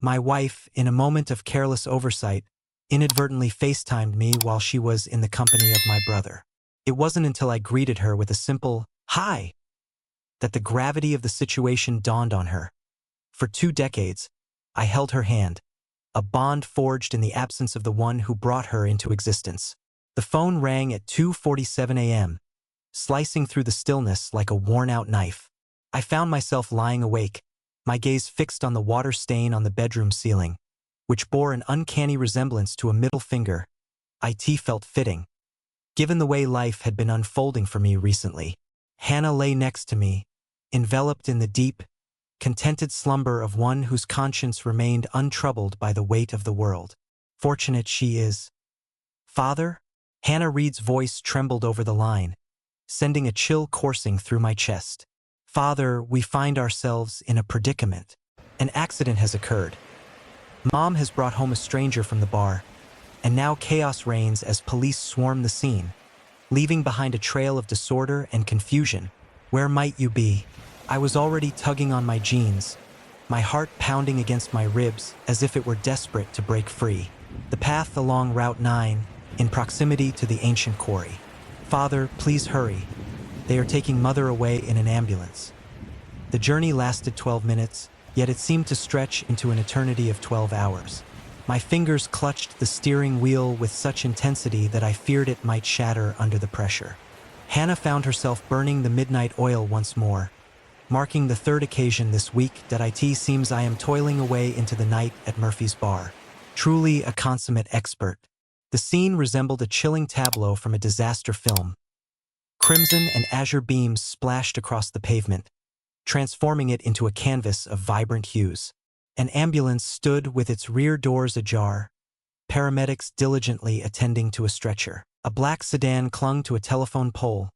My wife, in a moment of careless oversight, inadvertently FaceTimed me while she was in the company of my brother. It wasn't until I greeted her with a simple, "Hi," that the gravity of the situation dawned on her. For 2 decades, I held her hand, a bond forged in the absence of the one who brought her into existence. The phone rang at 2:47 a.m., slicing through the stillness like a worn-out knife. I found myself lying awake, my gaze fixed on the water stain on the bedroom ceiling, which bore an uncanny resemblance to a middle finger. It felt fitting, given the way life had been unfolding for me recently. Hannah lay next to me, enveloped in the deep, contented slumber of one whose conscience remained untroubled by the weight of the world. Fortunate she is. "Father?" Hannah Reed's voice trembled over the line, sending a chill coursing through my chest. "Father, we find ourselves in a predicament. An accident has occurred. Mom has brought home a stranger from the bar, and now chaos reigns as police swarm the scene, leaving behind a trail of disorder and confusion. Where might you be?" I was already tugging on my jeans, my heart pounding against my ribs as if it were desperate to break free. The path along Route 9, in proximity to the ancient quarry. "Father, please hurry. They are taking Mother away in an ambulance." The journey lasted 12 minutes, yet it seemed to stretch into an eternity of 12 hours. My fingers clutched the steering wheel with such intensity that I feared it might shatter under the pressure. Hannah found herself burning the midnight oil once more, marking the 3rd occasion this week that it seems I am toiling away into the night at Murphy's bar. Truly a consummate expert. The scene resembled a chilling tableau from a disaster film. Crimson and azure beams splashed across the pavement, transforming it into a canvas of vibrant hues. An ambulance stood with its rear doors ajar, paramedics diligently attending to a stretcher. A black sedan clung to a telephone pole,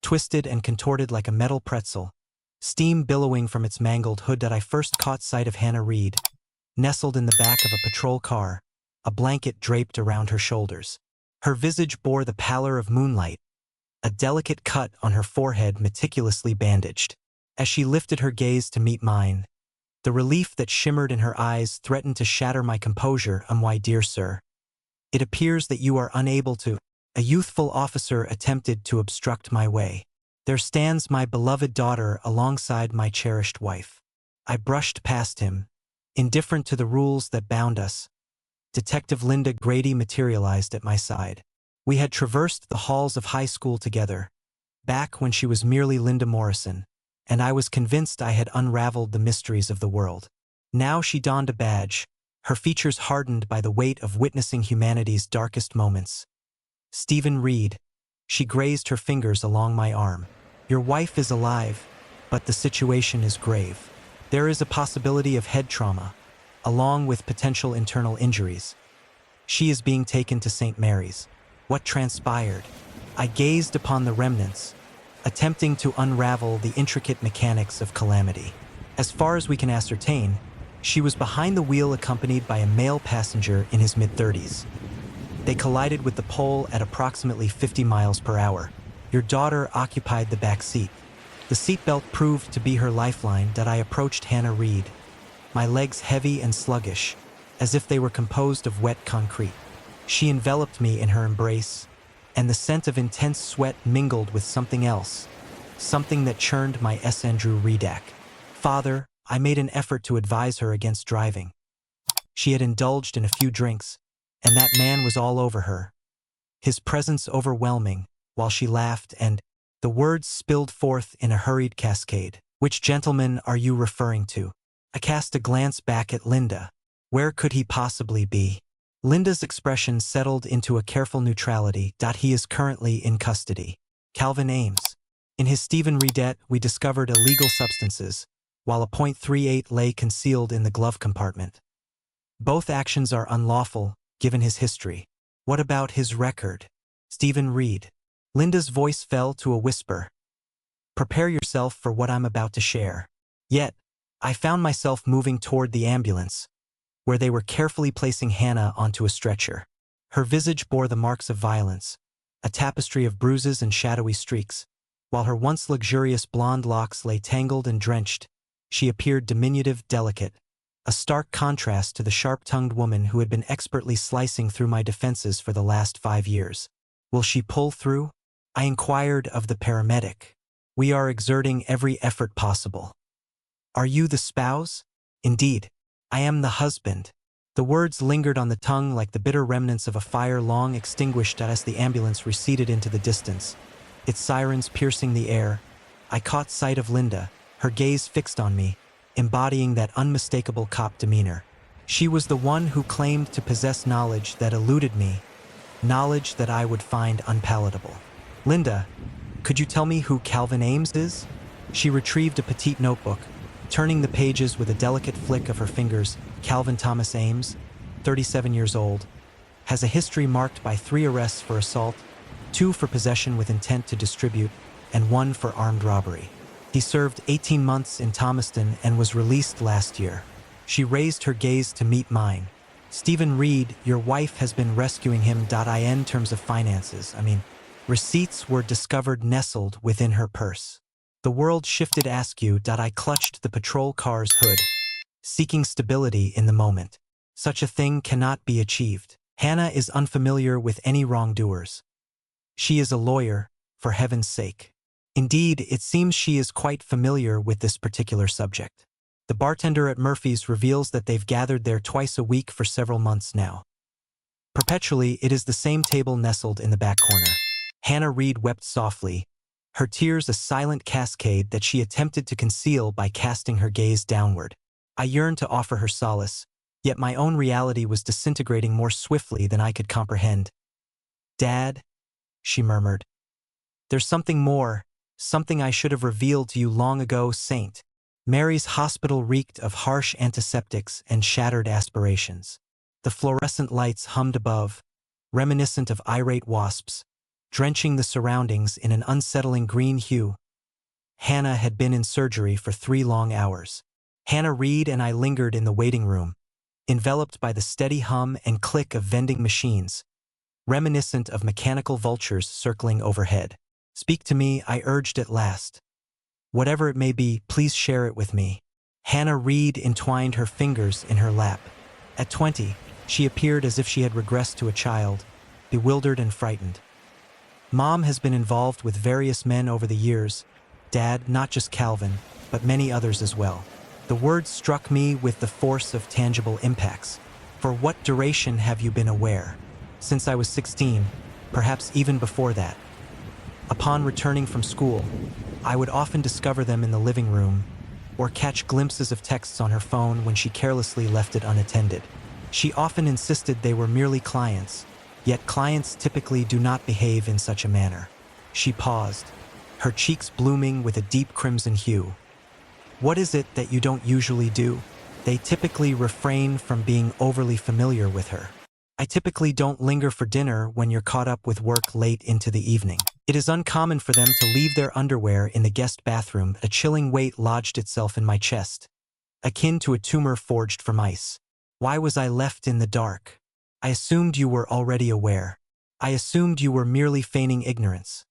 twisted and contorted like a metal pretzel, steam billowing from its mangled hood. That I first caught sight of Hannah Reed, nestled in the back of a patrol car, a blanket draped around her shoulders. Her visage bore the pallor of moonlight, a delicate cut on her forehead meticulously bandaged. As she lifted her gaze to meet mine, the relief that shimmered in her eyes threatened to shatter my composure. "My dear sir, it appears that you are unable to." A youthful officer attempted to obstruct my way. "There stands my beloved daughter alongside my cherished wife." I brushed past him, indifferent to the rules that bound us. Detective Linda Grady materialized at my side. We had traversed the halls of high school together, back when she was merely Linda Morrison, and I was convinced I had unraveled the mysteries of the world. Now she donned a badge, her features hardened by the weight of witnessing humanity's darkest moments. "Stephen Reed." She grazed her fingers along my arm. "Your wife is alive, but the situation is grave. There is a possibility of head trauma, along with potential internal injuries. She is being taken to St. Mary's." What transpired? I gazed upon the remnants, attempting to unravel the intricate mechanics of calamity. As far as we can ascertain, she was behind the wheel accompanied by a male passenger in his mid-30s. They collided with the pole at approximately 50 miles per hour. Your daughter occupied the back seat. The seatbelt proved to be her lifeline. That I approached Hannah Reed, my legs heavy and sluggish, as if they were composed of wet concrete. She enveloped me in her embrace, and the scent of intense sweat mingled with something else, something that churned my Andrew Reedak. "Father," I made an effort to advise her against driving. She had indulged in a few drinks, and that man was all over her, his presence overwhelming, while she laughed and the words spilled forth in a hurried cascade. "Which gentleman are you referring to?" I cast a glance back at Linda. Where could he possibly be? Linda's expression settled into a careful neutrality. "He is currently in custody. Calvin Ames. In his Stephen Reedet, we discovered illegal substances, while a .38 lay concealed in the glove compartment. Both actions are unlawful, given his history." "What about his record?" "Stephen Reed." Linda's voice fell to a whisper. "Prepare yourself for what I'm about to share." Yet, I found myself moving toward the ambulance, where they were carefully placing Hannah onto a stretcher. Her visage bore the marks of violence, a tapestry of bruises and shadowy streaks. While her once luxurious blonde locks lay tangled and drenched, she appeared diminutive, delicate, a stark contrast to the sharp-tongued woman who had been expertly slicing through my defenses for the last 5 years. Will she pull through? I inquired of the paramedic. We are exerting every effort possible. Are you the spouse? Indeed, I am the husband. The words lingered on the tongue like the bitter remnants of a fire long extinguished as the ambulance receded into the distance, its sirens piercing the air. I caught sight of Linda, her gaze fixed on me, embodying that unmistakable cop demeanor. She was the one who claimed to possess knowledge that eluded me, knowledge that I would find unpalatable. Linda, could you tell me who Calvin Ames is? She retrieved a petite notebook, turning the pages with a delicate flick of her fingers. Calvin Thomas Ames, 37 years old, has a history marked by 3 arrests for assault, 2 for possession with intent to distribute, and 1 for armed robbery. He served 18 months in Thomaston and was released last year. She raised her gaze to meet mine. Stephen Reed, your wife has been rescuing him. In terms of finances, receipts were discovered nestled within her purse. The world shifted askew. I clutched the patrol car's hood, seeking stability in the moment. Such a thing cannot be achieved. Hannah is unfamiliar with any wrongdoers. She is a lawyer, for heaven's sake. Indeed, it seems she is quite familiar with this particular subject. The bartender at Murphy's reveals that they've gathered there twice a week for several months now. Perpetually, it is the same table nestled in the back corner. Hannah Reed wept softly, her tears a silent cascade that she attempted to conceal by casting her gaze downward. I yearned to offer her solace, yet my own reality was disintegrating more swiftly than I could comprehend. Dad, she murmured. There's something more, something I should have revealed to you long ago, Saint. Mary's hospital reeked of harsh antiseptics and shattered aspirations. The fluorescent lights hummed above, reminiscent of irate wasps, drenching the surroundings in an unsettling green hue. Hannah had been in surgery for 3 long hours. Hannah Reed and I lingered in the waiting room, enveloped by the steady hum and click of vending machines, reminiscent of mechanical vultures circling overhead. Speak to me, I urged at last. Whatever it may be, please share it with me. Hannah Reed entwined her fingers in her lap. At 20, she appeared as if she had regressed to a child, bewildered and frightened. Mom has been involved with various men over the years. Dad, not just Calvin, but many others as well. The words struck me with the force of tangible impacts. For what duration have you been aware? Since I was 16, perhaps even before that. Upon returning from school, I would often discover them in the living room, or catch glimpses of texts on her phone when she carelessly left it unattended. She often insisted they were merely clients, yet clients typically do not behave in such a manner. She paused, her cheeks blooming with a deep crimson hue. What is it that you don't usually do? They typically refrain from being overly familiar with her. I typically don't linger for dinner when you're caught up with work late into the evening. It is uncommon for them to leave their underwear in the guest bathroom. A chilling weight lodged itself in my chest, akin to a tumor forged from ice. Why was I left in the dark? I assumed you were already aware. I assumed you were merely feigning ignorance.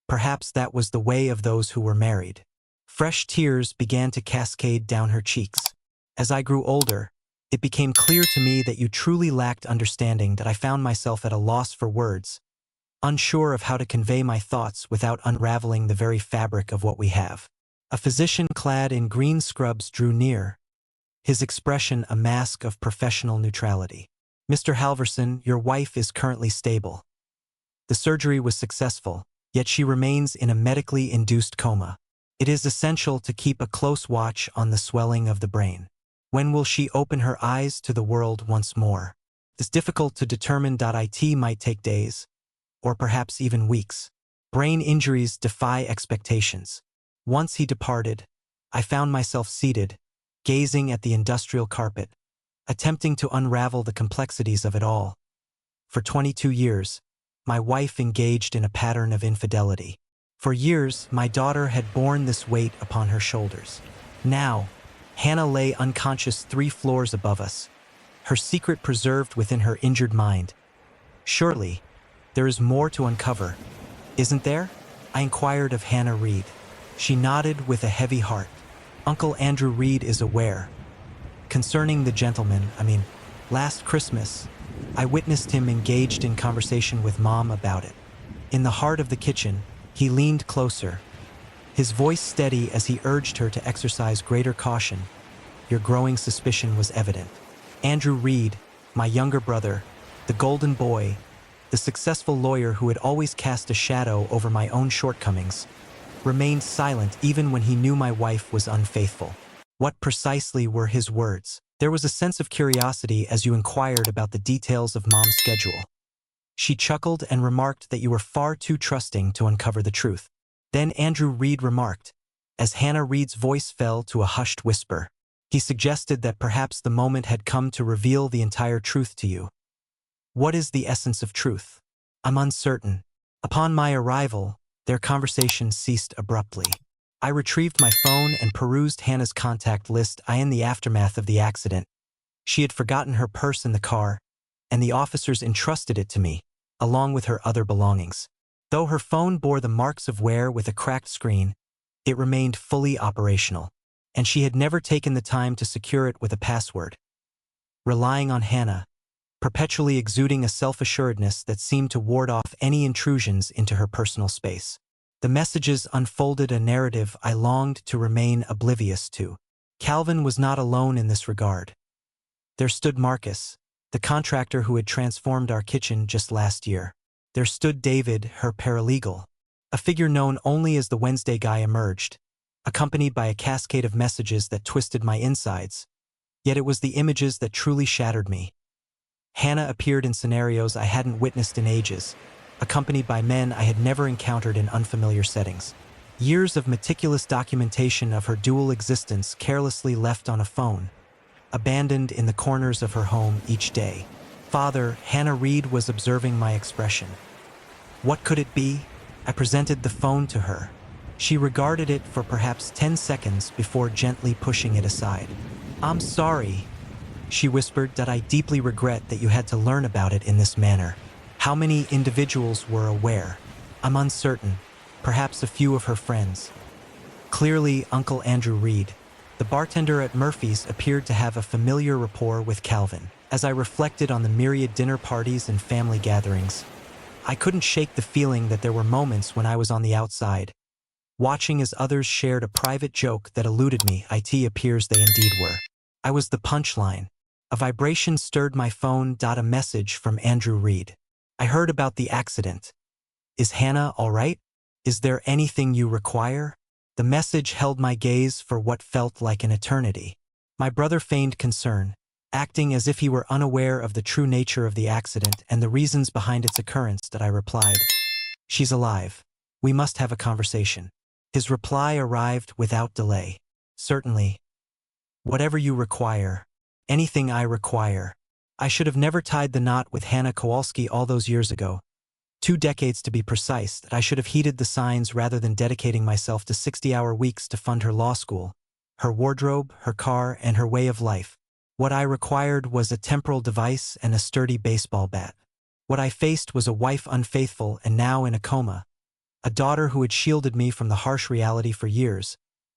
Perhaps that was the way of those who were married. Fresh tears began to cascade down her cheeks. As I grew older, it became clear to me that you truly lacked understanding. That I found myself at a loss for words, unsure of how to convey my thoughts without unraveling the very fabric of what we have. A physician clad in green scrubs drew near, his expression a mask of professional neutrality. Mr. Halverson, your wife is currently stable. The surgery was successful, yet she remains in a medically induced coma. It is essential to keep a close watch on the swelling of the brain. When will she open her eyes to the world once more? It's difficult to determine. It might take days, or perhaps even weeks. Brain injuries defy expectations. Once he departed, I found myself seated, gazing at the industrial carpet, attempting to unravel the complexities of it all. For 22 years, my wife engaged in a pattern of infidelity. For years, my daughter had borne this weight upon her shoulders. Now, Hannah lay unconscious 3 floors above us, her secret preserved within her injured mind. Surely, there is more to uncover, isn't there? I inquired of Hannah Reed. She nodded with a heavy heart. Uncle Andrew Reed is aware. Concerning the gentleman, last Christmas, I witnessed him engaged in conversation with Mom about it. In the heart of the kitchen, he leaned closer, his voice steady as he urged her to exercise greater caution. Your growing suspicion was evident. Andrew Reed, my younger brother, the golden boy, the successful lawyer who had always cast a shadow over my own shortcomings, remained silent even when he knew my wife was unfaithful. What precisely were his words? There was a sense of curiosity as you inquired about the details of Mom's schedule. She chuckled and remarked that you were far too trusting to uncover the truth. Then Andrew Reed remarked, as Hannah Reed's voice fell to a hushed whisper. He suggested that perhaps the moment had come to reveal the entire truth to you. What is the essence of truth? I'm uncertain. Upon my arrival, their conversation ceased abruptly. I retrieved my phone and perused Hannah's contact list in the aftermath of the accident. She had forgotten her purse in the car, and the officers entrusted it to me, along with her other belongings. Though her phone bore the marks of wear with a cracked screen, it remained fully operational, and she had never taken the time to secure it with a password. Relying on Hannah, perpetually exuding a self-assuredness that seemed to ward off any intrusions into her personal space. The messages unfolded a narrative I longed to remain oblivious to. Calvin was not alone in this regard. There stood Marcus, the contractor who had transformed our kitchen just last year. There stood David, her paralegal, a figure known only as the Wednesday guy emerged, accompanied by a cascade of messages that twisted my insides. Yet it was the images that truly shattered me. Hannah appeared in scenarios I hadn't witnessed in ages, accompanied by men I had never encountered in unfamiliar settings. Years of meticulous documentation of her dual existence carelessly left on a phone, abandoned in the corners of her home each day. Father, Hannah Reed was observing my expression. What could it be? I presented the phone to her. She regarded it for perhaps 10 seconds before gently pushing it aside. I'm sorry, she whispered, that I deeply regret that you had to learn about it in this manner. How many individuals were aware? I'm uncertain. Perhaps a few of her friends. Clearly, Uncle Andrew Reed, the bartender at Murphy's, appeared to have a familiar rapport with Calvin. As I reflected on the myriad dinner parties and family gatherings, I couldn't shake the feeling that there were moments when I was on the outside, watching as others shared a private joke that eluded me. It appears they indeed were. I was the punchline. A vibration stirred my phone. A message from Andrew Reed. I heard about the accident. Is Hannah all right? Is there anything you require? The message held my gaze for what felt like an eternity. My brother feigned concern, acting as if he were unaware of the true nature of the accident and the reasons behind its occurrence. I replied, "She's alive. We must have a conversation." His reply arrived without delay. "Certainly. Whatever you require. Anything I require." I should have never tied the knot with Hannah Kowalski all those years ago. 2 decades to be precise. That I should have heeded the signs rather than dedicating myself to 60-hour weeks to fund her law school, her wardrobe, her car, and her way of life. What I required was a temporal device and a sturdy baseball bat. What I faced was a wife unfaithful and now in a coma, a daughter who had shielded me from the harsh reality for years,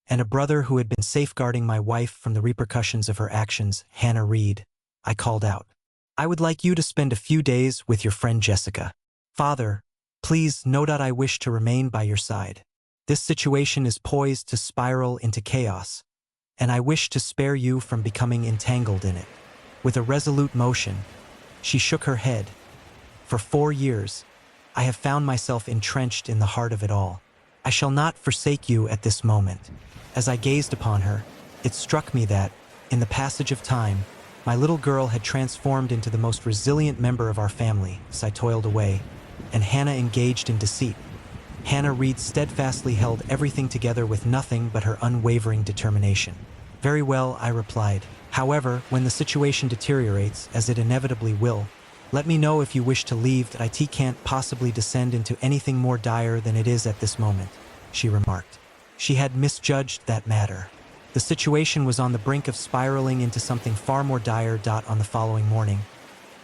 and a brother who had been safeguarding my wife from the repercussions of her actions. Hannah Reed, I called out, "I would like you to spend a few days with your friend Jessica." "Father, please know that I wish to remain by your side. This situation is poised to spiral into chaos, and I wish to spare you from becoming entangled in it." With a resolute motion, she shook her head. "For 4 years, I have found myself entrenched in the heart of it all. I shall not forsake you at this moment." As I gazed upon her, it struck me that, in the passage of time, my little girl had transformed into the most resilient member of our family. As I toiled away, and Hannah engaged in deceit, Hannah Reed steadfastly held everything together with nothing but her unwavering determination. "Very well," I replied. "However, when the situation deteriorates, as it inevitably will, let me know if you wish to leave. That it can't possibly descend into anything more dire than it is at this moment," she remarked. She had misjudged that matter. The situation was on the brink of spiraling into something far more dire. On the following morning,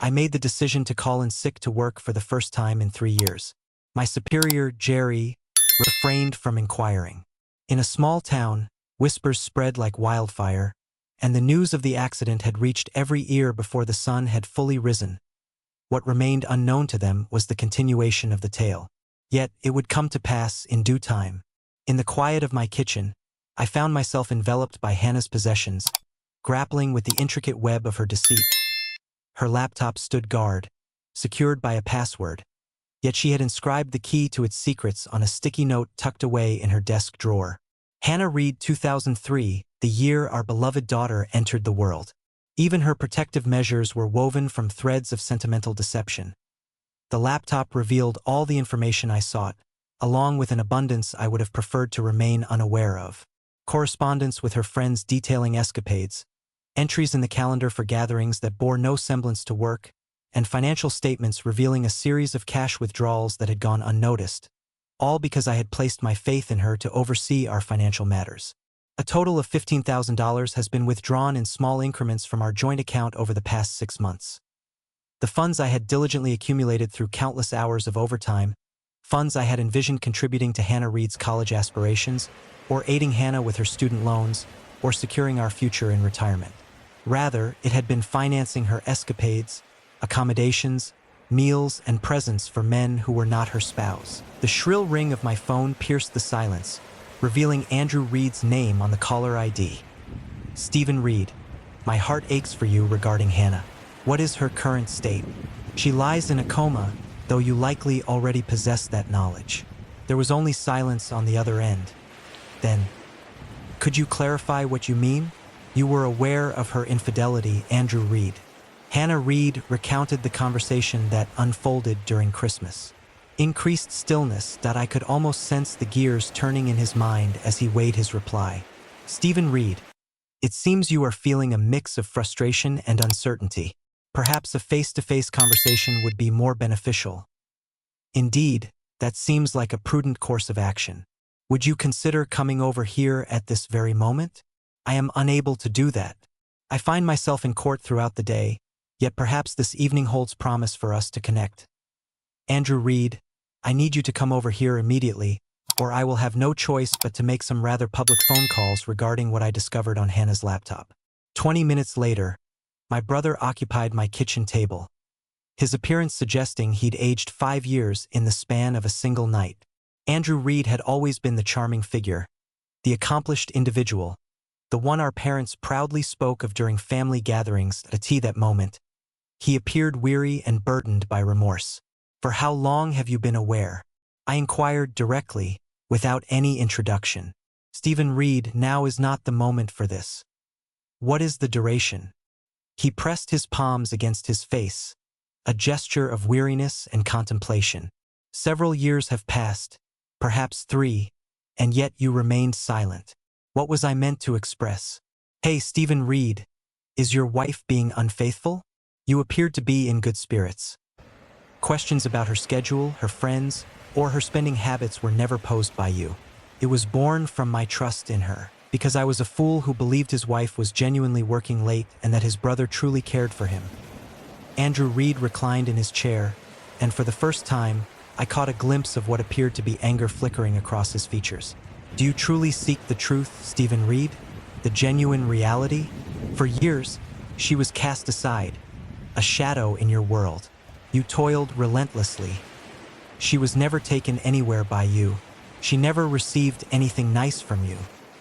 I made the decision to call in sick to work for the first time in 3 years. My superior, Jerry, refrained from inquiring. In a small town, whispers spread like wildfire. and the news of the accident had reached every ear before the sun had fully risen. What remained unknown to them was the continuation of the tale. Yet it would come to pass in due time. In the quiet of my kitchen, I found myself enveloped by Hannah's possessions, grappling with the intricate web of her deceit. Her laptop stood guard, secured by a password, yet she had inscribed the key to its secrets on a sticky note tucked away in her desk drawer. Hannah Reed, 2003, the year our beloved daughter entered the world. Even her protective measures were woven from threads of sentimental deception. The laptop revealed all the information I sought, along with an abundance I would have preferred to remain unaware of. Correspondence with her friends detailing escapades, entries in the calendar for gatherings that bore no semblance to work, and financial statements revealing a series of cash withdrawals that had gone unnoticed, all because I had placed my faith in her to oversee our financial matters. A total of $15,000 has been withdrawn in small increments from our joint account over the past 6 months. The funds I had diligently accumulated through countless hours of overtime, funds I had envisioned contributing to Hannah Reed's college aspirations, or aiding Hannah with her student loans, or securing our future in retirement. Rather, it had been financing her escapades, accommodations, meals, and presents for men who were not her spouse. The shrill ring of my phone pierced the silence, revealing Andrew Reed's name on the caller ID. Stephen Reed, my heart aches for you regarding Hannah. What is her current state? She lies in a coma, though you likely already possess that knowledge. There was only silence on the other end. Then, could you clarify what you mean? You were aware of her infidelity, Andrew Reed. Hannah Reed recounted the conversation that unfolded during Christmas. Increased stillness that I could almost sense the gears turning in his mind as he weighed his reply. Stephen Reed, it seems you are feeling a mix of frustration and uncertainty. Perhaps a face-to-face conversation would be more beneficial. Indeed, that seems like a prudent course of action. Would you consider coming over here at this very moment? I am unable to do that. I find myself in court throughout the day, yet perhaps this evening holds promise for us to connect. Andrew Reed, I need you to come over here immediately, or I will have no choice but to make some rather public phone calls regarding what I discovered on Hannah's laptop. 20 minutes later, my brother occupied my kitchen table, his appearance suggesting he'd aged 5 years in the span of a single night. Andrew Reed had always been the charming figure, the accomplished individual, the one our parents proudly spoke of during family gatherings at a tea that moment. He appeared weary and burdened by remorse. For how long have you been aware? I inquired directly, without any introduction. Stephen Reed, now is not the moment for this. What is the duration? He pressed his palms against his face, a gesture of weariness and contemplation. Several years have passed, perhaps 3, and yet you remained silent. What was I meant to express? Hey, Stephen Reed, is your wife being unfaithful? You appeared to be in good spirits. Questions about her schedule, her friends, or her spending habits were never posed by you. It was born from my trust in her, because I was a fool who believed his wife was genuinely working late and that his brother truly cared for him. Andrew Reed reclined in his chair, and for the first time, I caught a glimpse of what appeared to be anger flickering across his features. Do you truly seek the truth, Stephen Reed? The genuine reality? For years, she was cast aside, a shadow in your world. You toiled relentlessly. She was never taken anywhere by you. She never received anything nice from you.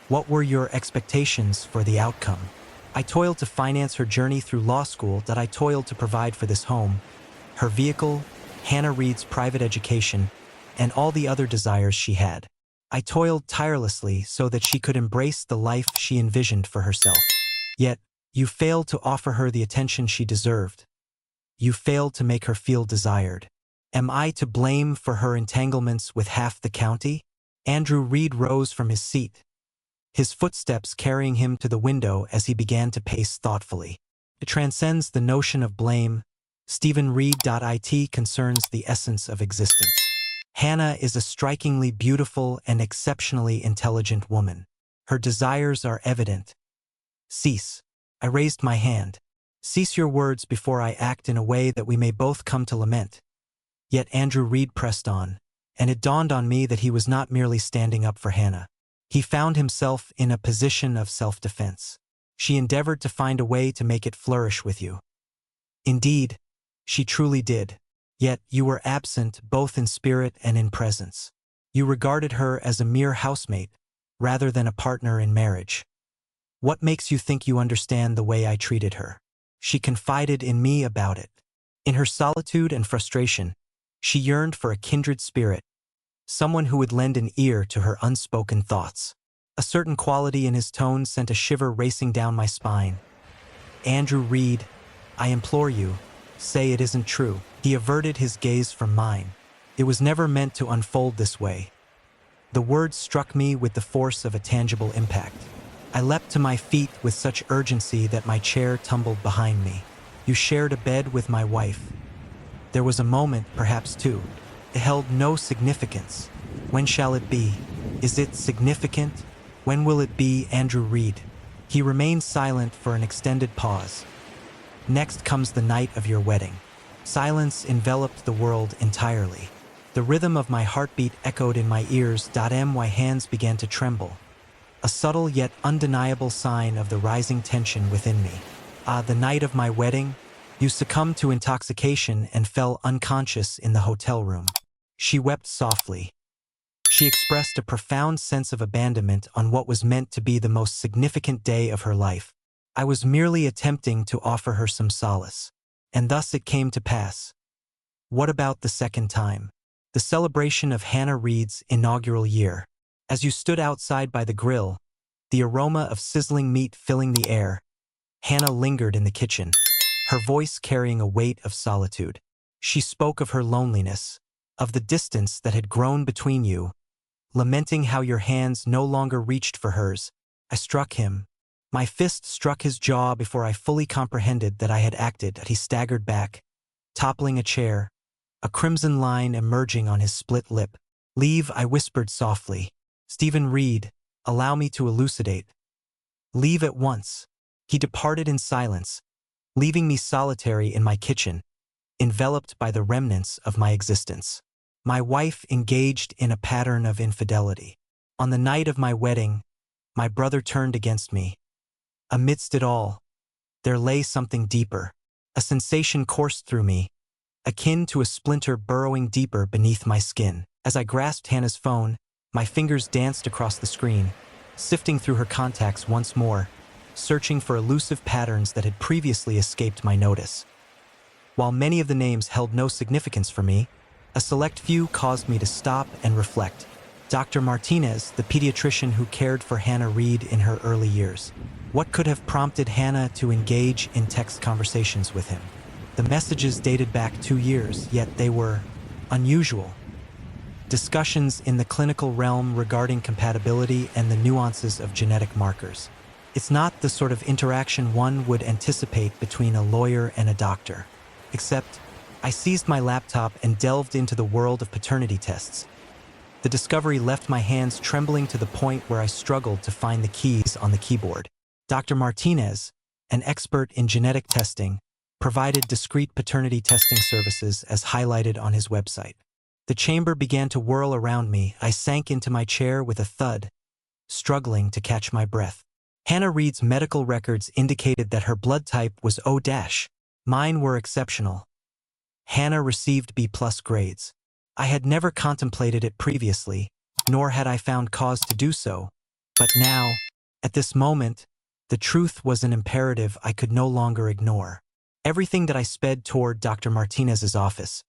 What were your expectations for the outcome? I toiled to finance her journey through law school that I toiled to provide for this home, her vehicle, Hannah Reed's private education, and all the other desires she had. I toiled tirelessly so that she could embrace the life she envisioned for herself. Yet, you failed to offer her the attention she deserved. You failed to make her feel desired. Am I to blame for her entanglements with half the county? Andrew Reed rose from his seat, his footsteps carrying him to the window as he began to pace thoughtfully. It transcends the notion of blame. Stephen Reed.it concerns the essence of existence. Hannah is a strikingly beautiful and exceptionally intelligent woman. Her desires are evident. Cease. I raised my hand. Cease your words before I act in a way that we may both come to lament. Yet Andrew Reed pressed on, and it dawned on me that he was not merely standing up for Hannah. He found himself in a position of self-defense. She endeavored to find a way to make it flourish with you. Indeed, she truly did. Yet you were absent both in spirit and in presence. You regarded her as a mere housemate, rather than a partner in marriage. What makes you think you understand the way I treated her? She confided in me about it. In her solitude and frustration, she yearned for a kindred spirit, someone who would lend an ear to her unspoken thoughts. A certain quality in his tone sent a shiver racing down my spine. Andrew Reed, I implore you, say it isn't true. He averted his gaze from mine. It was never meant to unfold this way. The words struck me with the force of a tangible impact. I leapt to my feet with such urgency that my chair tumbled behind me. You shared a bed with my wife. There was a moment, perhaps two. It held no significance. When shall it be? Is it significant? When will it be, Andrew Reed? He remained silent for an extended pause. Next comes the night of your wedding. Silence enveloped the world entirely. The rhythm of my heartbeat echoed in my ears. My hands began to tremble. A subtle yet undeniable sign of the rising tension within me. The night of my wedding, you succumbed to intoxication and fell unconscious in the hotel room. She wept softly. She expressed a profound sense of abandonment on what was meant to be the most significant day of her life. I was merely attempting to offer her some solace. And thus it came to pass. What about the second time? The celebration of Hannah Reed's inaugural year. As you stood outside by the grill, the aroma of sizzling meat filling the air, Hannah lingered in the kitchen, her voice carrying a weight of solitude. She spoke of her loneliness, of the distance that had grown between you, lamenting how your hands no longer reached for hers. I struck him. My fist struck his jaw before I fully comprehended that I had acted. He staggered back, toppling a chair, a crimson line emerging on his split lip. Leave, I whispered softly. Stephen Reed, allow me to elucidate. Leave at once. He departed in silence, leaving me solitary in my kitchen, enveloped by the remnants of my existence. My wife engaged in a pattern of infidelity. On the night of my wedding, my brother turned against me. Amidst it all, there lay something deeper. A sensation coursed through me, akin to a splinter burrowing deeper beneath my skin. As I grasped Hannah's phone, my fingers danced across the screen, sifting through her contacts once more, searching for elusive patterns that had previously escaped my notice. While many of the names held no significance for me, a select few caused me to stop and reflect. Dr. Martinez, the pediatrician who cared for Hannah Reed in her early years. What could have prompted Hannah to engage in text conversations with him? The messages dated back 2 years, yet they were unusual. Discussions in the clinical realm regarding compatibility and the nuances of genetic markers. It's not the sort of interaction one would anticipate between a lawyer and a doctor. Except, I seized my laptop and delved into the world of paternity tests. The discovery left my hands trembling to the point where I struggled to find the keys on the keyboard. Dr. Martinez, an expert in genetic testing, provided discrete paternity testing services as highlighted on his website. The chamber began to whirl around me. I sank into my chair with a thud, struggling to catch my breath. Hannah Reed's medical records indicated that her blood type was O-. Mine were exceptional. Hannah received B+ grades. I had never contemplated it previously, nor had I found cause to do so. But now, at this moment, the truth was an imperative I could no longer ignore. Everything that I sped toward Dr. Martinez's office,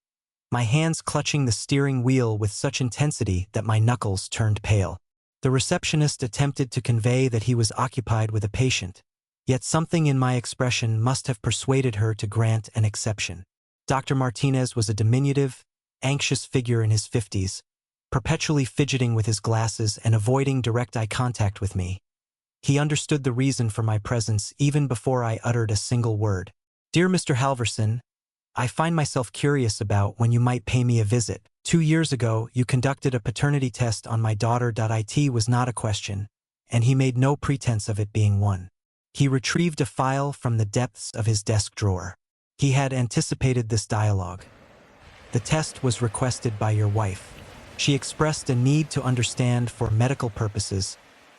my hands clutching the steering wheel with such intensity that my knuckles turned pale. The receptionist attempted to convey that he was occupied with a patient, yet something in my expression must have persuaded her to grant an exception. Dr. Martinez was a diminutive, anxious figure in his 50s, perpetually fidgeting with his glasses and avoiding direct eye contact with me. He understood the reason for my presence even before I uttered a single word. Dear Mr. Halverson, I find myself curious about when you might pay me a visit. 2 years ago, you conducted a paternity test on my daughter. It was not a question, and he made no pretense of it being one. He retrieved a file from the depths of his desk drawer. He had anticipated this dialogue. The test was requested by your wife. She expressed a need to understand for medical purposes,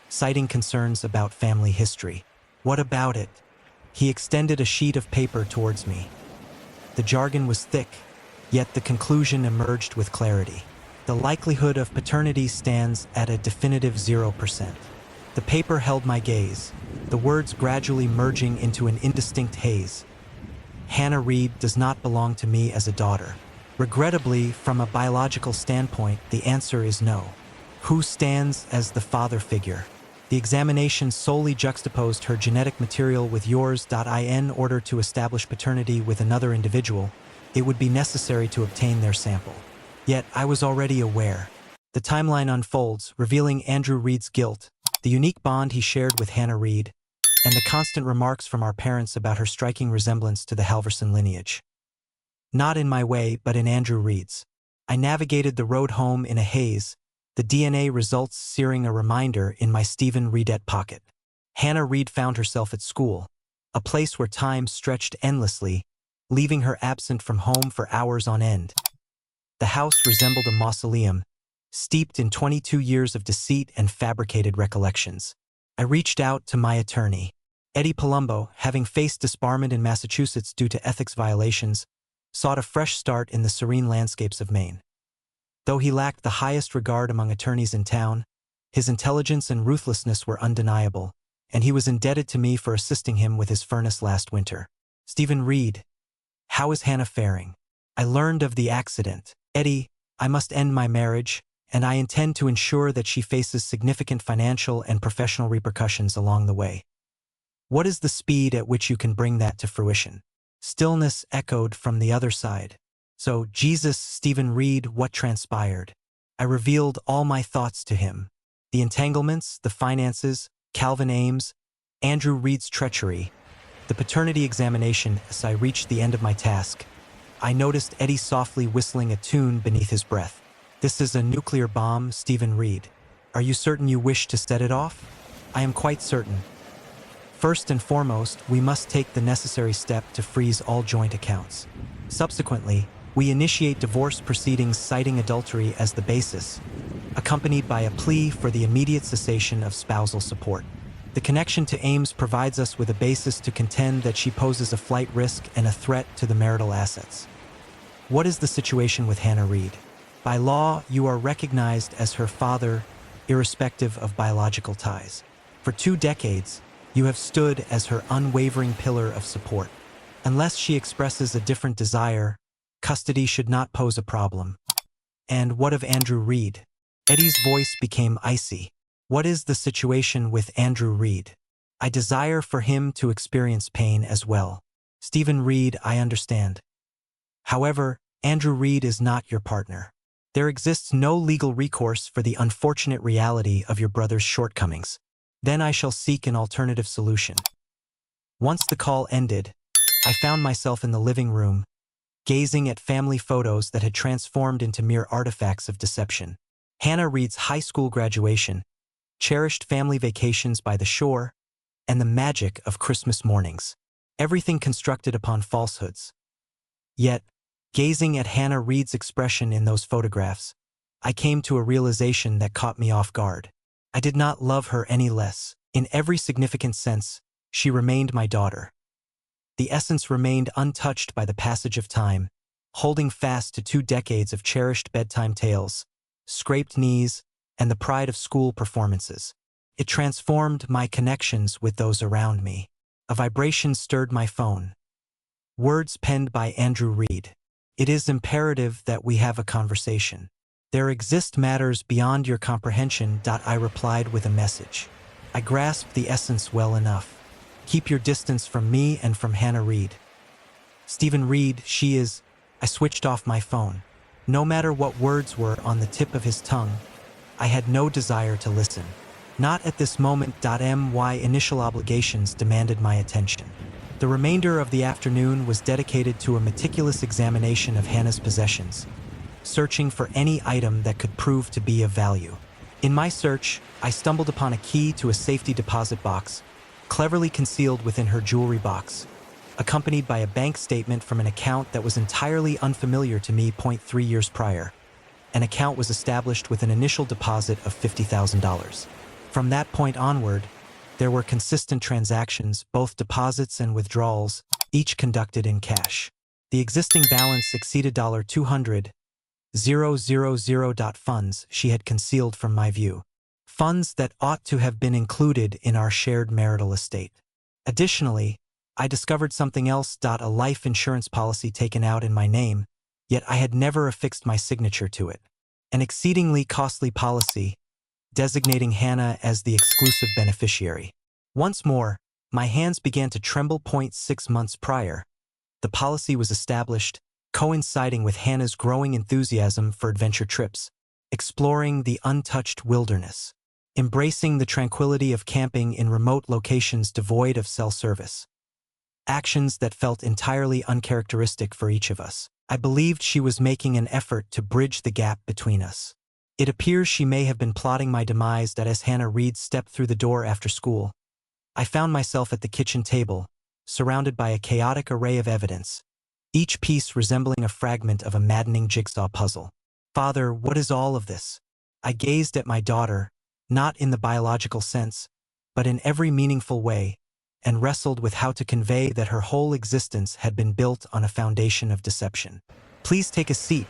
citing concerns about family history. What about it? He extended a sheet of paper towards me. The jargon was thick, yet the conclusion emerged with clarity. The likelihood of paternity stands at a definitive 0%. The paper held my gaze, the words gradually merging into an indistinct haze. Hannah Reed does not belong to me as a daughter. Regrettably, from a biological standpoint, the answer is no. Who stands as the father figure? The examination solely juxtaposed her genetic material with yours. In order to establish paternity with another individual, it would be necessary to obtain their sample. Yet, I was already aware. The timeline unfolds, revealing Andrew Reed's guilt, the unique bond he shared with Hannah Reed, and the constant remarks from our parents about her striking resemblance to the Halverson lineage. Not in my way, but in Andrew Reed's. I navigated the road home in a haze, the DNA results searing a reminder in my Stephen Reedette pocket. Hannah Reed found herself at school, a place where time stretched endlessly, leaving her absent from home for hours on end. The house resembled a mausoleum, steeped in 22 years of deceit and fabricated recollections. I reached out to my attorney. Eddie Palumbo, having faced disbarment in Massachusetts due to ethics violations, sought a fresh start in the serene landscapes of Maine. Though he lacked the highest regard among attorneys in town, his intelligence and ruthlessness were undeniable, and he was indebted to me for assisting him with his furnace last winter. Stephen Reed, how is Hannah faring? I learned of the accident. Eddie, I must end my marriage, and I intend to ensure that she faces significant financial and professional repercussions along the way. What is the speed at which you can bring that to fruition? Stillness echoed from the other side. So, Jesus, Stephen Reed, what transpired? I revealed all my thoughts to him. The entanglements, the finances, Calvin Ames, Andrew Reed's treachery, the paternity examination. As I reached the end of my task, I noticed Eddie softly whistling a tune beneath his breath. This is a nuclear bomb, Stephen Reed. Are you certain you wish to set it off? I am quite certain. First and foremost, we must take the necessary step to freeze all joint accounts. Subsequently, we initiate divorce proceedings citing adultery as the basis, accompanied by a plea for the immediate cessation of spousal support. The connection to Ames provides us with a basis to contend that she poses a flight risk and a threat to the marital assets. What is the situation with Hannah Reed? By law, you are recognized as her father, irrespective of biological ties. For 2 decades, you have stood as her unwavering pillar of support. Unless she expresses a different desire, custody should not pose a problem. And what of Andrew Reed? Eddie's voice became icy. What is the situation with Andrew Reed? I desire for him to experience pain as well. Stephen Reed, I understand. However, Andrew Reed is not your partner. There exists no legal recourse for the unfortunate reality of your brother's shortcomings. Then I shall seek an alternative solution. Once the call ended, I found myself in the living room, gazing at family photos that had transformed into mere artifacts of deception. Hannah Reed's high school graduation, cherished family vacations by the shore, and the magic of Christmas mornings. Everything constructed upon falsehoods. Yet, gazing at Hannah Reed's expression in those photographs, I came to a realization that caught me off guard. I did not love her any less. In every significant sense, she remained my daughter. The essence remained untouched by the passage of time, holding fast to 2 decades of cherished bedtime tales, scraped knees, and the pride of school performances. It transformed my connections with those around me. A vibration stirred my phone. Words penned by Andrew Reed. It is imperative that we have a conversation. There exist matters beyond your comprehension. I replied with a message. I grasped the essence well enough. Keep your distance from me and from Hannah Reed. Stephen Reed, she is... I switched off my phone. No matter what words were on the tip of his tongue, I had no desire to listen. Not at this moment. My initial obligations demanded my attention. The remainder of the afternoon was dedicated to a meticulous examination of Hannah's possessions, searching for any item that could prove to be of value. In my search, I stumbled upon a key to a safety deposit box, cleverly concealed within her jewelry box, accompanied by a bank statement from an account that was entirely unfamiliar to me. 3 years prior, an account was established with an initial deposit of $50,000. From that point onward, There were consistent transactions, both deposits and withdrawals, each conducted in cash. The existing balance exceeded $200,000 funds she had concealed from my view. Funds that ought to have been included in our shared marital estate. Additionally, I discovered something else, a life insurance policy taken out in my name, yet I had never affixed my signature to it. An exceedingly costly policy, designating Hannah as the exclusive beneficiary. Once more, my hands began to tremble. 6 months prior, the policy was established, coinciding with Hannah's growing enthusiasm for adventure trips, exploring the untouched wilderness, embracing the tranquility of camping in remote locations devoid of cell service. Actions that felt entirely uncharacteristic for each of us. I believed she was making an effort to bridge the gap between us. It appears she may have been plotting my demise. As Hannah Reed stepped through the door after school, I found myself at the kitchen table, surrounded by a chaotic array of evidence, each piece resembling a fragment of a maddening jigsaw puzzle. Father, what is all of this? I gazed at my daughter, not in the biological sense, but in every meaningful way, and wrestled with how to convey that her whole existence had been built on a foundation of deception. Please take a seat,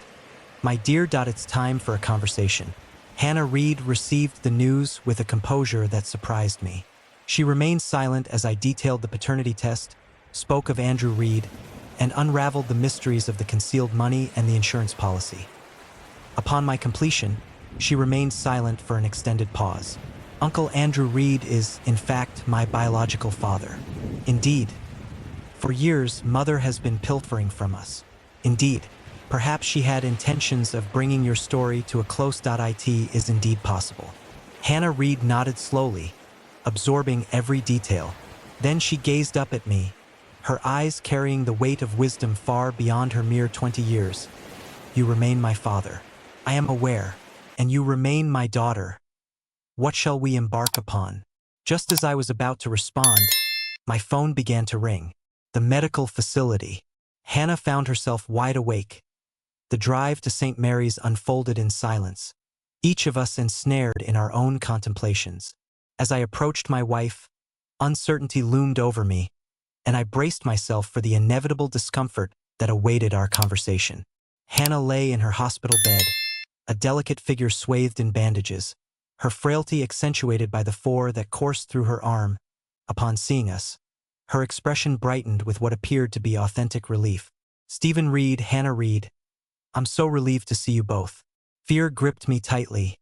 my dear. It's time for a conversation. Hannah Reed received the news with a composure that surprised me. She remained silent as I detailed the paternity test, spoke of Andrew Reed, and unraveled the mysteries of the concealed money and the insurance policy. Upon my completion, she remained silent for an extended pause. Uncle Andrew Reed is, in fact, my biological father. Indeed. For years, Mother has been pilfering from us. Indeed. Perhaps she had intentions of bringing your story to a close. It is indeed possible. Hannah Reed nodded slowly, absorbing every detail. Then she gazed up at me, her eyes carrying the weight of wisdom far beyond her mere 20 years. You remain my father. I am aware. And you remain my daughter. What shall we embark upon? Just as I was about to respond, my phone began to ring. The medical facility. Hannah found herself wide awake. The drive to St. Mary's unfolded in silence, each of us ensnared in our own contemplations. As I approached my wife, uncertainty loomed over me, and I braced myself for the inevitable discomfort that awaited our conversation. Hannah lay in her hospital bed, a delicate figure swathed in bandages, her frailty accentuated by the four that coursed through her arm. Upon seeing us, her expression brightened with what appeared to be authentic relief. Stephen Reed, Hannah Reed, I'm so relieved to see you both. Fear gripped me tightly.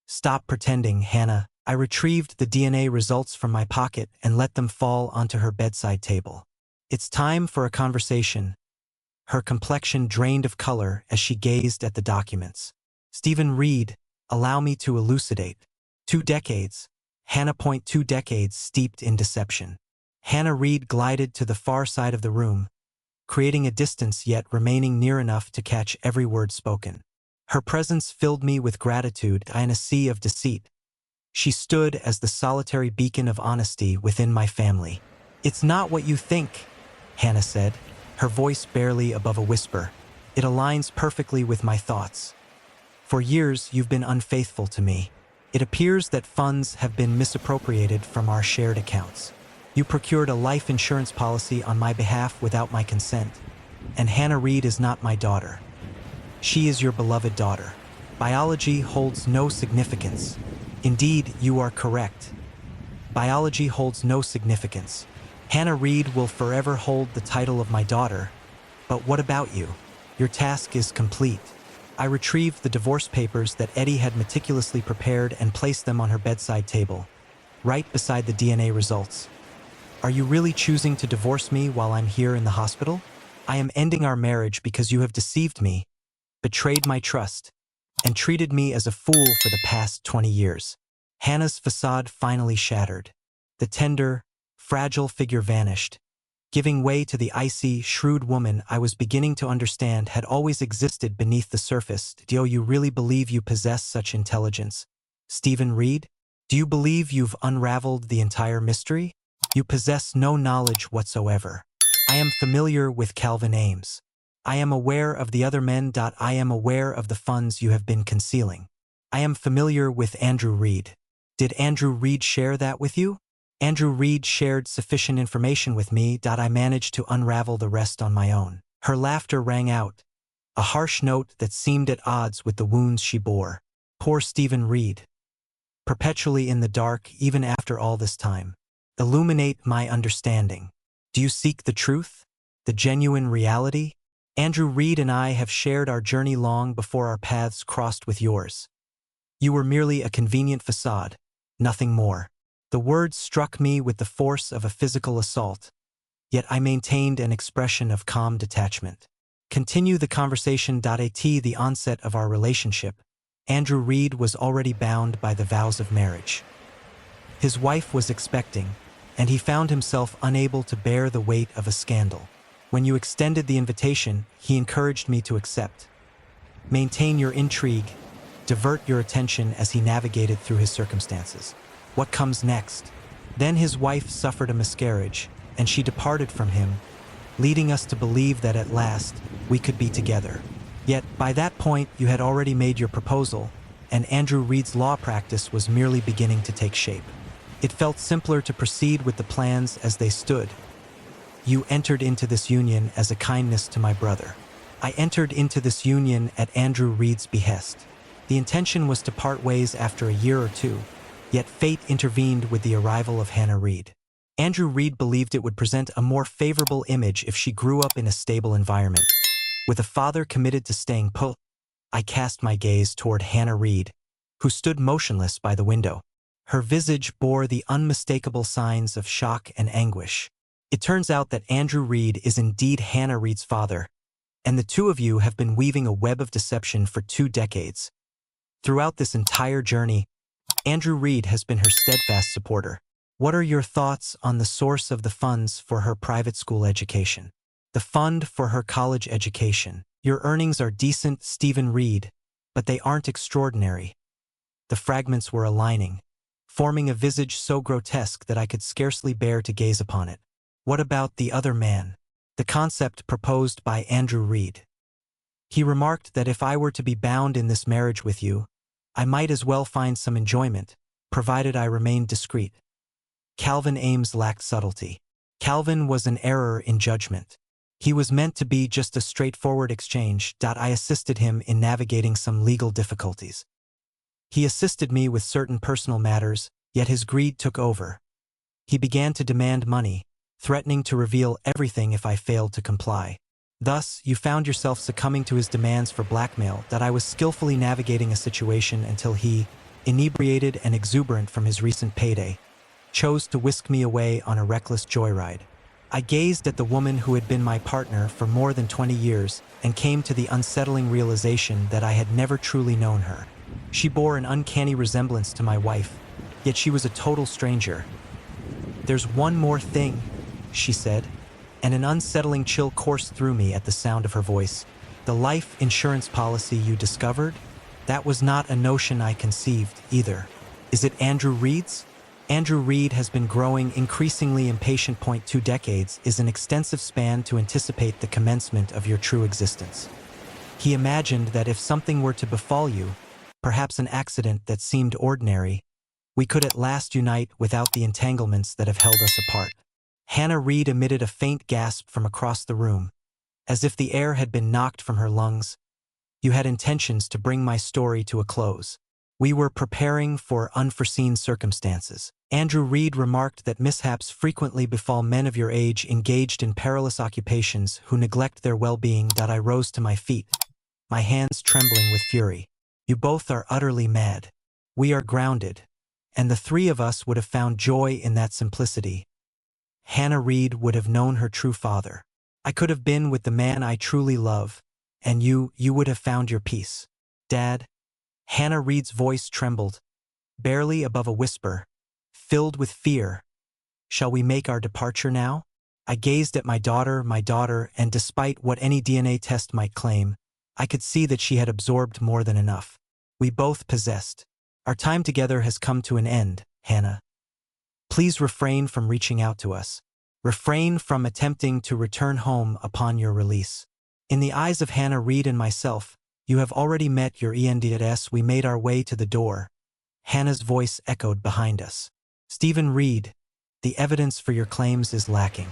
Stop pretending, Hannah. I retrieved the DNA results from my pocket and let them fall onto her bedside table. It's time for a conversation. Her complexion drained of color as she gazed at the documents. Stephen Reed, allow me to elucidate. 2 decades. Hannah. 2 decades steeped in deception. Hannah Reed glided to the far side of the room, creating a distance yet remaining near enough to catch every word spoken. Her presence filled me with gratitude in a sea of deceit. She stood as the solitary beacon of honesty within my family. It's not what you think, Hannah said, her voice barely above a whisper. It aligns perfectly with my thoughts. For years, you've been unfaithful to me. It appears that funds have been misappropriated from our shared accounts. You procured a life insurance policy on my behalf without my consent, and Hannah Reed is not my daughter. She is your beloved daughter. Biology holds no significance. Indeed, you are correct. Biology holds no significance. Hannah Reed will forever hold the title of my daughter. But what about you? Your task is complete. I retrieved the divorce papers that Eddie had meticulously prepared and placed them on her bedside table, right beside the DNA results. Are you really choosing to divorce me while I'm here in the hospital? I am ending our marriage because you have deceived me, betrayed my trust, and treated me as a fool for the past 20 years. Hannah's facade finally shattered. The tender, fragile figure vanished, giving way to the icy, shrewd woman I was beginning to understand had always existed beneath the surface. Do you really believe you possess such intelligence? Stephen Reed? Do you believe you've unraveled the entire mystery? You possess no knowledge whatsoever. I am familiar with Calvin Ames. I am aware of the other men. I am aware of the funds you have been concealing. I am familiar with Andrew Reed. Did Andrew Reed share that with you? Andrew Reed shared sufficient information with me that I managed to unravel the rest on my own. Her laughter rang out, a harsh note that seemed at odds with the wounds she bore. Poor Stephen Reed. Perpetually in the dark even after all this time. Illuminate my understanding. Do you seek the truth? The genuine reality? Andrew Reed and I have shared our journey long before our paths crossed with yours. You were merely a convenient facade, nothing more. The words struck me with the force of a physical assault, yet I maintained an expression of calm detachment. Continue the conversation. At the onset of our relationship, Andrew Reed was already bound by the vows of marriage. His wife was expecting, and he found himself unable to bear the weight of a scandal. When you extended the invitation, he encouraged me to accept. Maintain your intrigue, divert your attention as he navigated through his circumstances. What comes next? Then his wife suffered a miscarriage, and she departed from him, leading us to believe that at last we could be together. Yet, by that point, you had already made your proposal, and Andrew Reed's law practice was merely beginning to take shape. It felt simpler to proceed with the plans as they stood. You entered into this union as a kindness to my brother. I entered into this union at Andrew Reed's behest. The intention was to part ways after a year or two, yet fate intervened with the arrival of Hannah Reed. Andrew Reed believed it would present a more favorable image if she grew up in a stable environment. With a father committed to staying put, I cast my gaze toward Hannah Reed, who stood motionless by the window. Her visage bore the unmistakable signs of shock and anguish. It turns out that Andrew Reed is indeed Hannah Reed's father, and the two of you have been weaving a web of deception for 2 decades. Throughout this entire journey, Andrew Reed has been her steadfast supporter. What are your thoughts on the source of the funds for her private school education? The fund for her college education. Your earnings are decent, Stephen Reed, but they aren't extraordinary. The fragments were aligning, forming a visage so grotesque that I could scarcely bear to gaze upon it. What about the other man? The concept proposed by Andrew Reed. He remarked that if I were to be bound in this marriage with you, I might as well find some enjoyment, provided I remained discreet. Calvin Ames lacked subtlety. Calvin was an error in judgment. He was meant to be just a straightforward exchange. I assisted him in navigating some legal difficulties. He assisted me with certain personal matters, yet his greed took over. He began to demand money, threatening to reveal everything if I failed to comply. Thus, you found yourself succumbing to his demands for blackmail. I was skillfully navigating a situation until he, inebriated and exuberant from his recent payday, chose to whisk me away on a reckless joyride. I gazed at the woman who had been my partner for more than 20 years and came to the unsettling realization that I had never truly known her. She bore an uncanny resemblance to my wife, yet she was a total stranger. "There's one more thing," she said, and an unsettling chill coursed through me at the sound of her voice. "The life insurance policy you discovered? That was not a notion I conceived, either. Is it Andrew Reed's?" Andrew Reed has been growing increasingly impatient. 2 decades is an extensive span to anticipate the commencement of your true existence. He imagined that if something were to befall you, perhaps an accident that seemed ordinary, we could at last unite without the entanglements that have held us apart. Hannah Reed emitted a faint gasp from across the room, as if the air had been knocked from her lungs. You had intentions to bring my story to a close. We were preparing for unforeseen circumstances. Andrew Reed remarked that mishaps frequently befall men of your age engaged in perilous occupations who neglect their well-being. I rose to my feet, my hands trembling with fury. You both are utterly mad. We are grounded, and the 3 of us would have found joy in that simplicity. Hannah Reed would have known her true father. I could have been with the man I truly love, and you would have found your peace. Dad? Hannah Reed's voice trembled, barely above a whisper, filled with fear. Shall we make our departure now? I gazed at my daughter, and despite what any DNA test might claim, I could see that she had absorbed more than enough. We both possessed. Our time together has come to an end, Hannah. Please refrain from reaching out to us. Refrain from attempting to return home upon your release. In the eyes of Hannah Reed and myself, you have already met your ENDS. We made our way to the door. Hannah's voice echoed behind us. Stephen Reed, the evidence for your claims is lacking.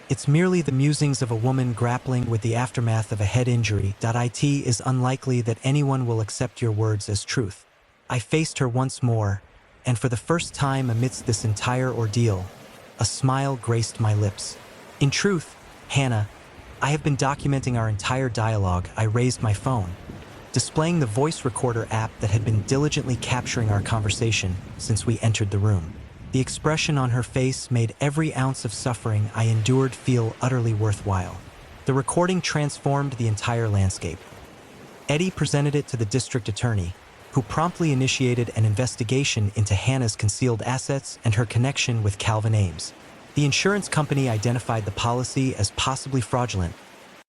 It's merely the musings of a woman grappling with the aftermath of a head injury. It is unlikely that anyone will accept your words as truth. I faced her once more, and for the first time amidst this entire ordeal, a smile graced my lips. In truth, Hannah, I have been documenting our entire dialogue. I raised my phone, displaying the voice recorder app that had been diligently capturing our conversation since we entered the room. The expression on her face made every ounce of suffering I endured feel utterly worthwhile. The recording transformed the entire landscape. Eddie presented it to the district attorney, who promptly initiated an investigation into Hannah's concealed assets and her connection with Calvin Ames. The insurance company identified the policy as possibly fraudulent,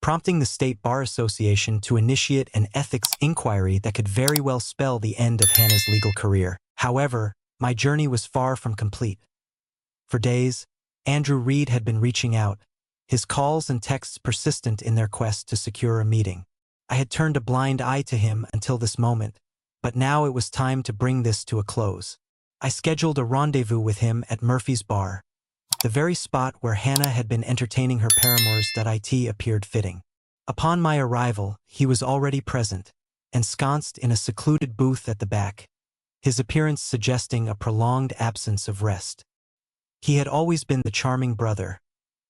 prompting the State Bar Association to initiate an ethics inquiry that could very well spell the end of Hannah's legal career. However, my journey was far from complete. For days, Andrew Reed had been reaching out, his calls and texts persistent in their quest to secure a meeting. I had turned a blind eye to him until this moment, but now it was time to bring this to a close. I scheduled a rendezvous with him at Murphy's Bar, the very spot where Hannah had been entertaining her paramours. It appeared fitting. Upon my arrival, he was already present, ensconced in a secluded booth at the back, his appearance suggesting a prolonged absence of rest. He had always been the charming brother,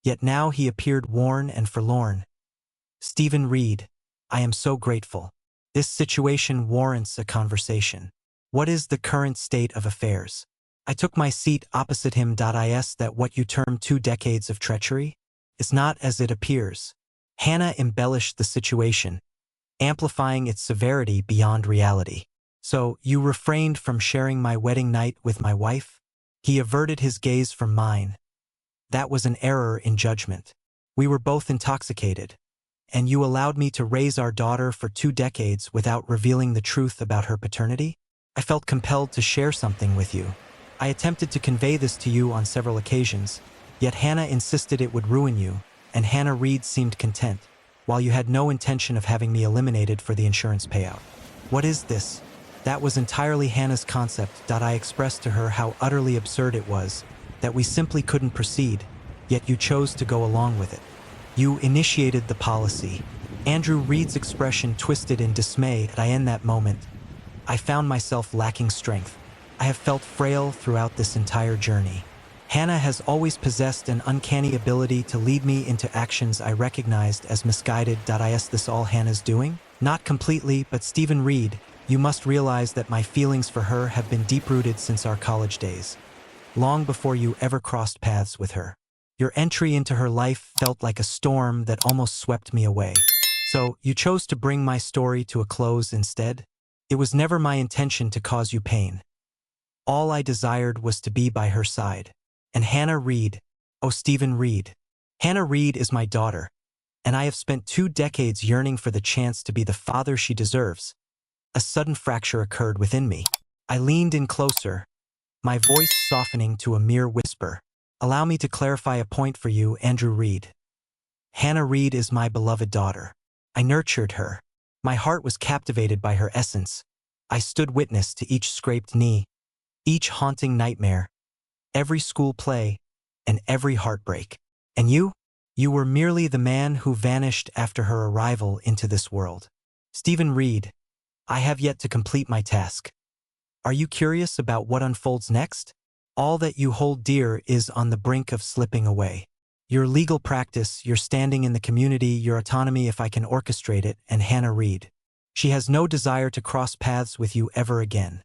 yet now he appeared worn and forlorn. "Stephen Reed, I am so grateful. This situation warrants a conversation. What is the current state of affairs?" I took my seat opposite him. Is that what you term 2 decades of treachery? It's not as it appears. Hannah embellished the situation, amplifying its severity beyond reality. "So, you refrained from sharing my wedding night with my wife?" He averted his gaze from mine. "That was an error in judgment. We were both intoxicated, and you allowed me to raise our daughter for 2 decades without revealing the truth about her paternity? I felt compelled to share something with you. I attempted to convey this to you on several occasions, yet Hannah insisted it would ruin you, and Hannah Reed seemed content, while you had no intention of having me eliminated for the insurance payout. What is this?" That was entirely Hannah's concept. I expressed to her how utterly absurd it was, that we simply couldn't proceed, yet you chose to go along with it. "You initiated the policy." Andrew Reed's expression twisted in dismay. In that moment, I found myself lacking strength. I have felt frail throughout this entire journey. Hannah has always possessed an uncanny ability to lead me into actions I recognized as misguided. Is this all Hannah's doing? Not completely, but Stephen Reed, you must realize that my feelings for her have been deep-rooted since our college days, long before you ever crossed paths with her. Your entry into her life felt like a storm that almost swept me away. So, you chose to bring my story to a close instead? It was never my intention to cause you pain. All I desired was to be by her side. And Hannah Reed, oh Stephen Reed. Hannah Reed is my daughter, and I have spent 2 decades yearning for the chance to be the father she deserves. A sudden fracture occurred within me. I leaned in closer, my voice softening to a mere whisper. "Allow me to clarify a point for you, Andrew Reed. Hannah Reed is my beloved daughter. I nurtured her. My heart was captivated by her essence. I stood witness to each scraped knee, each haunting nightmare, every school play, and every heartbreak. And you? You were merely the man who vanished after her arrival into this world. Stephen Reed, I have yet to complete my task. Are you curious about what unfolds next? All that you hold dear is on the brink of slipping away. Your legal practice, your standing in the community, your autonomy if I can orchestrate it, and Hannah Reed. She has no desire to cross paths with you ever again.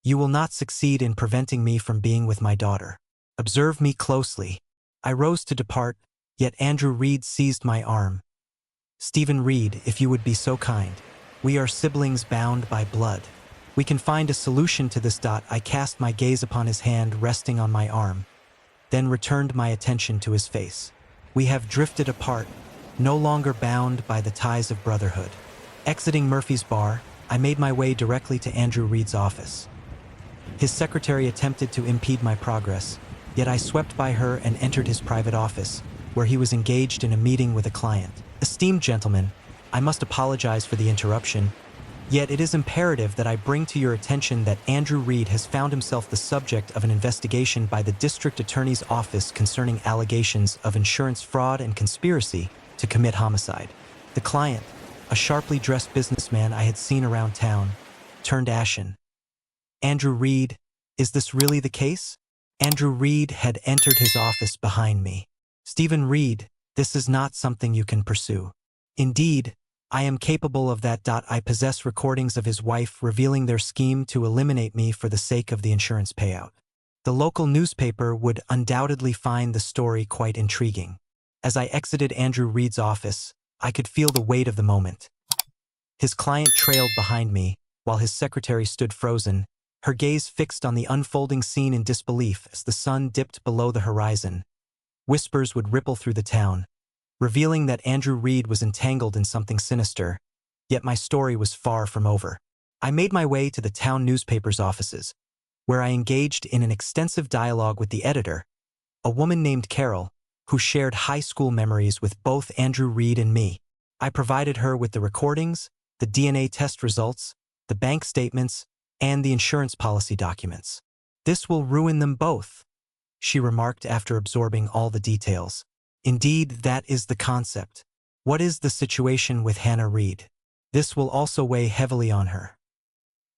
You will not succeed in preventing me from being with my daughter. Observe me closely." I rose to depart, yet Andrew Reed seized my arm. "Stephen Reed, if you would be so kind. We are siblings bound by blood. We can find a solution to this. I cast my gaze upon his hand resting on my arm, then returned my attention to his face. "We have drifted apart, no longer bound by the ties of brotherhood." Exiting Murphy's Bar, I made my way directly to Andrew Reed's office. His secretary attempted to impede my progress, yet I swept by her and entered his private office, where he was engaged in a meeting with a client. "Esteemed gentlemen, I must apologize for the interruption. Yet it is imperative that I bring to your attention that Andrew Reed has found himself the subject of an investigation by the District Attorney's Office concerning allegations of insurance fraud and conspiracy to commit homicide. The client, a sharply dressed businessman I had seen around town, turned ashen. Andrew Reed, is this really the case? Andrew Reed had entered his office behind me. Stephen Reed, this is not something you can pursue. Indeed, I am capable of that. I possess recordings of his wife revealing their scheme to eliminate me for the sake of the insurance payout. The local newspaper would undoubtedly find the story quite intriguing. As I exited Andrew Reed's office, I could feel the weight of the moment. His client trailed behind me, while his secretary stood frozen, her gaze fixed on the unfolding scene in disbelief as the sun dipped below the horizon. Whispers would ripple through the town, revealing that Andrew Reed was entangled in something sinister, yet my story was far from over. I made my way to the town newspaper's offices, where I engaged in an extensive dialogue with the editor, a woman named Carol, who shared high school memories with both Andrew Reed and me. I provided her with the recordings, the DNA test results, the bank statements, and the insurance policy documents. "This will ruin them both," she remarked after absorbing all the details. "Indeed, that is the concept. What is the situation with Hannah Reed? This will also weigh heavily on her.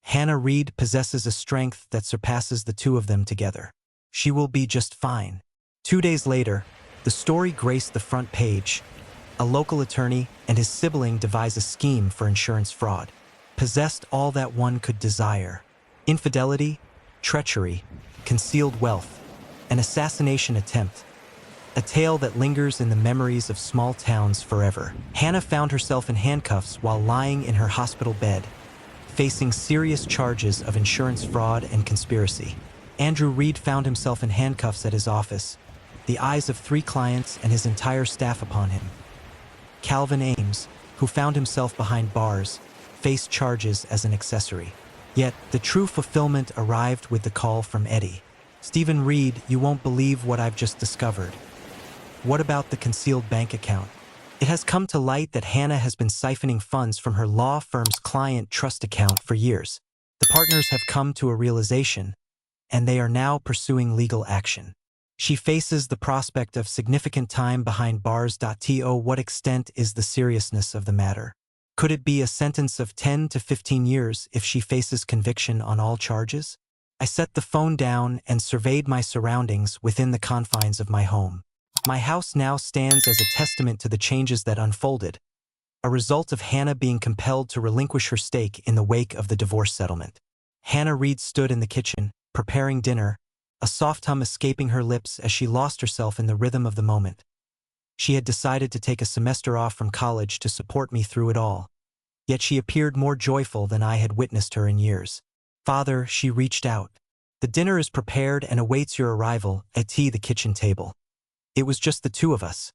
Hannah Reed possesses a strength that surpasses the two of them together. She will be just fine." 2 days later, the story graced the front page. A local attorney and his sibling devise a scheme for insurance fraud. Possessed all that one could desire: infidelity, treachery, concealed wealth, an assassination attempt. A tale that lingers in the memories of small towns forever. Hannah found herself in handcuffs while lying in her hospital bed, facing serious charges of insurance fraud and conspiracy. Andrew Reed found himself in handcuffs at his office, the eyes of 3 clients and his entire staff upon him. Calvin Ames, who found himself behind bars, faced charges as an accessory. Yet, the true fulfillment arrived with the call from Eddie. "Stephen Reed, you won't believe what I've just discovered." "What about the concealed bank account?" "It has come to light that Hannah has been siphoning funds from her law firm's client trust account for years. The partners have come to a realization, and they are now pursuing legal action. She faces the prospect of significant time behind bars. To what extent is the seriousness of the matter? Could it be a sentence of 10 to 15 years if she faces conviction on all charges?" I set the phone down and surveyed my surroundings within the confines of my home. My house now stands as a testament to the changes that unfolded, a result of Hannah being compelled to relinquish her stake in the wake of the divorce settlement. Hannah Reed stood in the kitchen, preparing dinner, a soft hum escaping her lips as she lost herself in the rhythm of the moment. She had decided to take a semester off from college to support me through it all, yet she appeared more joyful than I had witnessed her in years. "Father," she reached out. "The dinner is prepared and awaits your arrival at the kitchen table." It was just the two of us,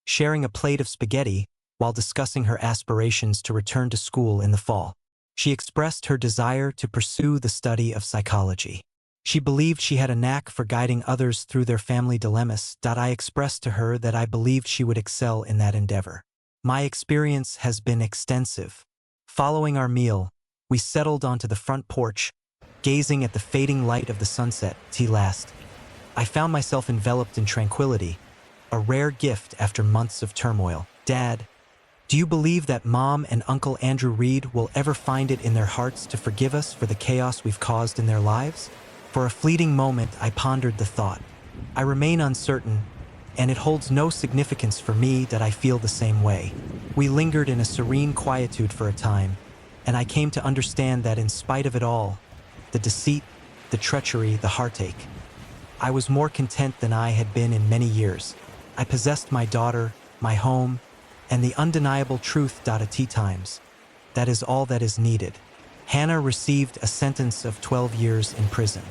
sharing a plate of spaghetti while discussing her aspirations to return to school in the fall. She expressed her desire to pursue the study of psychology. She believed she had a knack for guiding others through their family dilemmas. I expressed to her that I believed she would excel in that endeavor. My experience has been extensive. Following our meal, we settled onto the front porch, gazing at the fading light of the sunset. Last, I found myself enveloped in tranquility, a rare gift after months of turmoil. "Dad, do you believe that Mom and Uncle Andrew Reed will ever find it in their hearts to forgive us for the chaos we've caused in their lives?" For a fleeting moment, I pondered the thought. I remain uncertain, and it holds no significance for me that I feel the same way. We lingered in a serene quietude for a time, and I came to understand that in spite of it all, the deceit, the treachery, the heartache, I was more content than I had been in many years. I possessed my daughter, my home, and the undeniable truth. At times, that is all that is needed. Hannah received a sentence of 12 years in prison.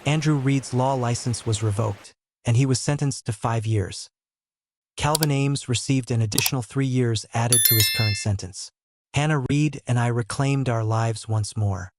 Andrew Reed's law license was revoked, and he was sentenced to 5 years. Calvin Ames received an additional 3 years added to his current sentence. Hannah Reed and I reclaimed our lives once more.